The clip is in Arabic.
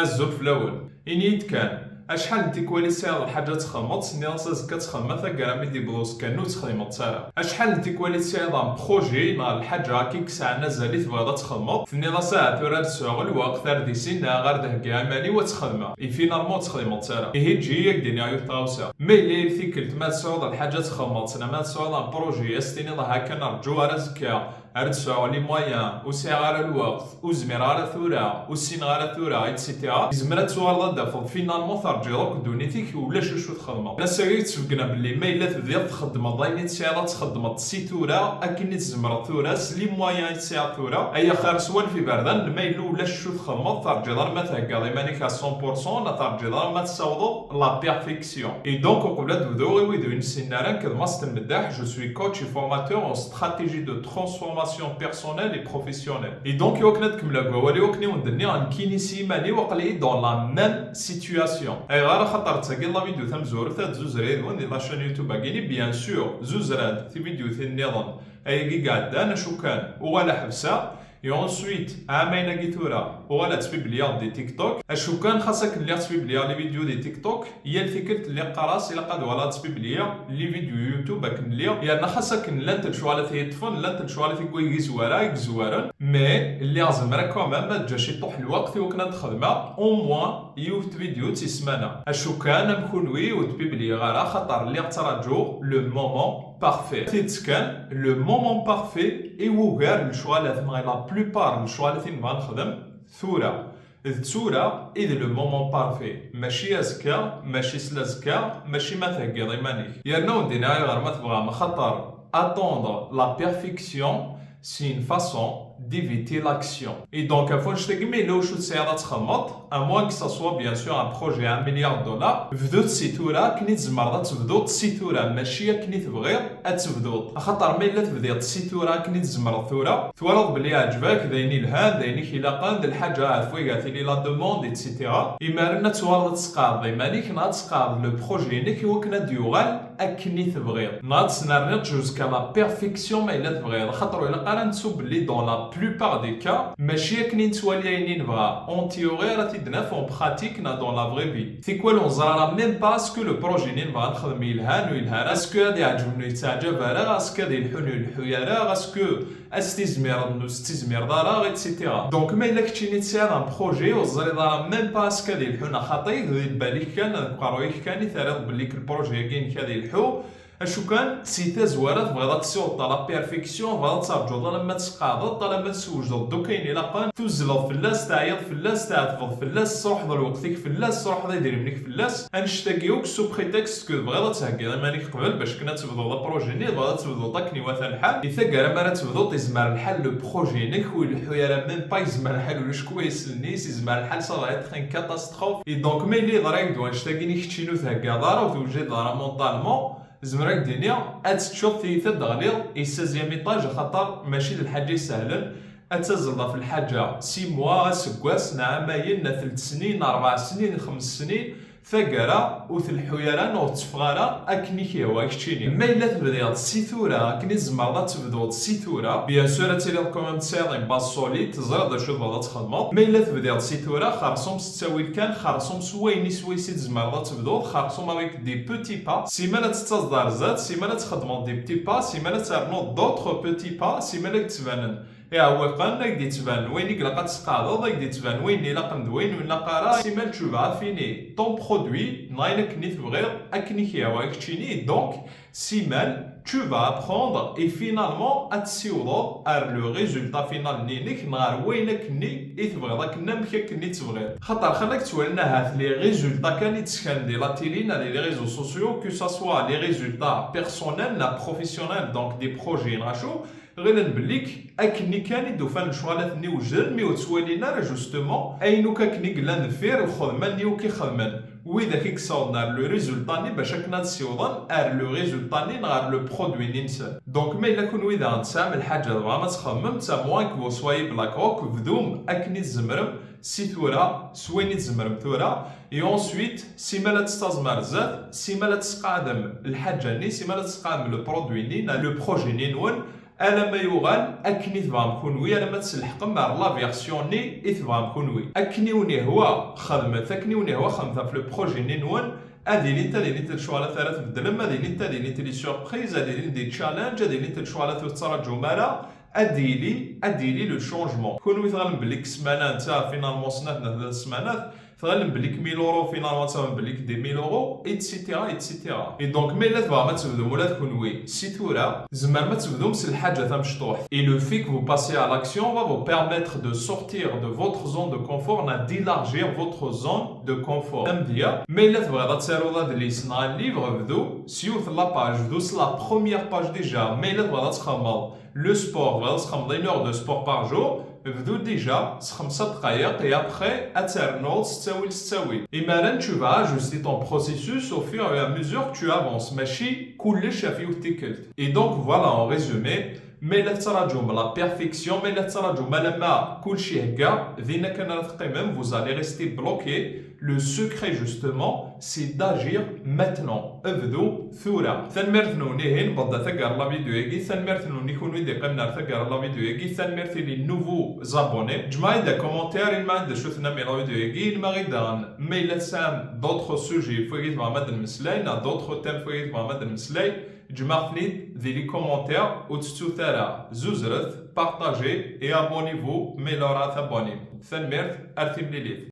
الزول في الاول انيت كان اشحال انت كواليسي على الحاجه تخمط سني راسك كتخمط كاع ميدي بلوس كانو تخمط سالا اشحال انت كواليسي على بروجي مع الحاجه كيك ساعه نزالي تبغى تخمط فني لا ساعه ثورا تسوغ الوقت ثار دي سينا غير ده كاع مالي وتخدمها اي فينالمون تخدمت سالا هي تجي الدنيا يطاوسا مي اللي ثيكلت ما تسوغ الحاجه تخمط سنا ما تسوغ بروجي استني هكا نرجو رزكا ارتسوغ لي مويان وساعه على الوقت وزمير على ثورا وسين على ثورا ايتسيتيرا زمرا تسوغ لا فينالمون ترجعوك دونيتيك ولا شو تخدم انا ساكي تفقنا باللي ما الا تبدا تخدم ضايني تسيرا تخدم سيتورا اكني تزمر ثورا سلي مويان تسير ثورا اي خير سوال في بردان ما الا ولا شو تخدم ترجع ما تهكا مانيك 100% لا ترجع ما تصاوب لا بيرفيكسيون اي دونك قبل تبداو ويدو نسينا كد ماستر مداح جو سوي كوتش فورماتور en stratégie de transformation personnelle et professionnelle et donc يوكنا تكمل قوالي وكني وندني عن كينيسي مالي وقلي دون لا ميم سيتوياسيون اي غير خاطر تساقي لا فيديو ثم زور ثات زوزريد وندي لا شان يوتيوب كايني بيان سور زوزراد في فيديو ثي النظام اي كي قاعد شو كان ولا حبسه et ensuite عامين قيتورا ولا تبيبليا دي تيك توك اشو كان خاصك اللي تبيبليا لي فيديو دي تيك توك هي الفكرة اللي قراص الى قد ولا تبيبليا لي فيديو يوتيوب كن ليا يعني خاصك لا تنشو على تليفون لا تنشو على كوي زوارا مي اللي لازم راه كومام ما تجاش يطوح الوقت وكنا تخدمها او موان يوت فيديو تسمانا اشو كان مكونوي وتبيبليا غير خاطر اللي تراجو لو مومون parfait. تيتكن لو مومون بارفي ايوغار الشوا اللي ثما لا بلوبار الشوا اللي ثما نخدم ثورة الثورة إذ لو مومون بارفي ماشي أزكا ماشي سلازكا ماشي ما تهكي ضيمانيك يرنا ودينا غير ما تبغى ما خاطر attendre la perfection c'est une façon d'éviter l'action. Et donc, il faut que je te dise, mais là où je suis à moins que ça soit bien sûr un projet à $1 milliard, بدو تسيتورا كني تزمر تبدو تسيتورا ماشي كني تبغي تبدو خاطر ما الا تبدي تسيتورا كني تزمر ثورا تورض بلي عجبك دايني الهان دايني خلاقا الحاجه فوي قالت لي لا دوموند ايتترا ايمارنا تورض تسقاض مانيك نا تسقاض لو بروجي نيك وكنا ديوغال اكني تبغي نات سنارنيت جوزكا لا بيرفيكسيون ما الا تبغي خاطر الا قال نسوب بلي دون لا plupart des cas ماشي كني نتوالي عيني نبغى اون تيوري راه تدنا في براتيك نا دون لا فري في سي كوا لون زرا ميم با اسكو لو بروجي ني نبغى نخدم يلهان ويلهان اسكو غادي يعجبني يتعجب راه اسكو غادي يلحوني الحياره اسكو استزمير دارا ايتترا دونك ما الا كنتي نتسال ان بروجي وزري دارا ميم با اسكو غادي يلحونا خاطي بالك كان قراويك كان ثارض بليك البروجي كاين كذا يلحو اشو كان سيتا زواره تبغي تسوط لا بيرفيكسيون بغا ترجو لما تسقاض لما تسوجد دو كاين الا قان توزلط فلاس تعيط فلاس تعتفض فلاس تروح ضر وقتك فلاس تروح يدير منك فلاس انشتاكيوك سو بريتكست كو بغا تهكي مانيك قبل باش كنا تبدو لا بروجيني بغا تبدو طاكني مثلا الحال اذا كان ما تبدو تزمر الحال لو بروجينيك والحياه ميم با يزمر الحال ولا شكون يسلنيس يزمر الحال صافي تخين كاتاستروف اي دونك مي لي ضريك دو انشتاكيني كتشينو تهكا دار وتوجد دار مونطالمون زمرك الدنيا تشوف في الدغليل السازيام ايطاج خاطر ماشي الحاجه سهلا اتزلط في الحاجه 6 موا سكواس نعماين 3 سنين 4 سنين 5 سنين ثقرا وث الحيران وتفغارا اكني كيوا كتشيني ما الا تبدا سيثورا كني زمر تبدو سيثورا بيان سور تيري كومون تسالي باس سوليد تزرد شو تبدا تخدموا ما الا تبدا سيثورا خرصوم تساوي كان خرصوم سويني سويسي زمر تبدو خرصوم افيك دي بوتي با سيمانه تتصدر زاد سيمانه تخدموا دي بوتي با سيمانه ترنو دوطخ بوتي با سيمانه تبانن يا هو قال لك دي تبان وين يقلق تسقاض لك دي تبان وين لا قندوين ولا قرا سيمال تشوفا فيني طون برودوي نايلك ني تبغي اكني كيوا كتشيني دونك سيمال tu vas apprendre et finalement تسيوض ار لو ريزولتا فينال نينيك نهار وينك ني تبغي داك نمكك ني تبغي خاطر خلاك تولنا هاد لي ريزولتا كان يتسكن دي لا تيلينا لي ريزو سوسيو كو سا سوا لي ريزولتا بيرسونيل لا بروفيسيونيل دونك دي بروجي ناشو غير نبليك اكني كان يدوفان شوالات ني وجد مي وتسوالينا راه جوستومون اينو كاكني قلا نفير الخدمه ني وكي خدمان وإذا كيك صورنا لو ريزولتا ني باش كنا نسيوضن ار لو ريزولتا ني نغار لو برودوي ني نسال دونك ما الا كون وإذا نتسام الحاجه دابا ما تخمم تا موان كو سواي بلاكوك بدوم اكني تزمرم سي ثورا سويني تزمرم ثورا اي اونسويت سيما لا تستزمر زاد سيما لا تسقادم الحاجه ني سيما لا تسقادم لو برودوي ني لو بروجي ني نون انا ما يوغان اكني تبغى كونوي انا ما تسلحق مع لا فيرسيون ني تبغى كونوي اكني وني هو خدمت اكني وني هو خدمت في البروجي ني نون هذه اللي انت اللي انت تشو على ثلاث بدلم هذه اللي انت اللي انت لي سوربريز هذه اللي دي تشالنج هذه اللي انت تشو على ثلاث جمله اديلي لو شونجمون كونوي تغلب بليك سمانه نتا فينالمون سنات ثلاث سمانات تغلب بليك 1000 يورو فينالمون تغلب بليك دي 1000 يورو ايتسيتيرا ايتسيتيرا اي دونك مي لا تبغى ما تبدو ولا تكونوي سي تورا زعما ما تبدو مسل الحاجه تاع مشطوح اي لو في que vous passez à l'action va vous permettre de sortir de votre zone de confort d'élargir votre zone de confort تمديا مي لا تبغى تسيرو هذا اللي يصنع الليفر بدو سيوث لا باج بدو لا بروميير باج ديجا مي لا تبغى تخمض لو سبور تبغى تخمض 1 heure de sport par jour بدو ديجا 5 دقائق et après اترنول ستاوي ايمانا tu vas ajuster ton processus au fur et à mesure que tu avances ماشي كلش فيه وتكلت et donc voilà en résumé مي لا تراجعوا من لا بيرفيكسيون مي لا تراجعوا مالما كلشي هكا ذينا كان تقيمم vous allez rester bloqué le secret justement c'est d'agir maintenant ابدو ثورة ثنمرثنو نيهين بدا ثقار لا فيديو يجي ثنمرثنو نيكون ويدي قمنا ثقار لا فيديو يجي ثنمرثي لي نوفو زابوني جماعة دا كومنتير ما عندش شو ثنمي لا فيديو يجي ما غيدان مي لا تسام d'autres sujets فوقيت مع مد المسلاي نا d'autres thèmes فوقيت مع مد المسلاي جمعتني ذي لي كومنتير وتستو ثرا زوزرث بارطاجي et abonnez-vous مي لورا ثابوني ثنمرث ارثي مليليف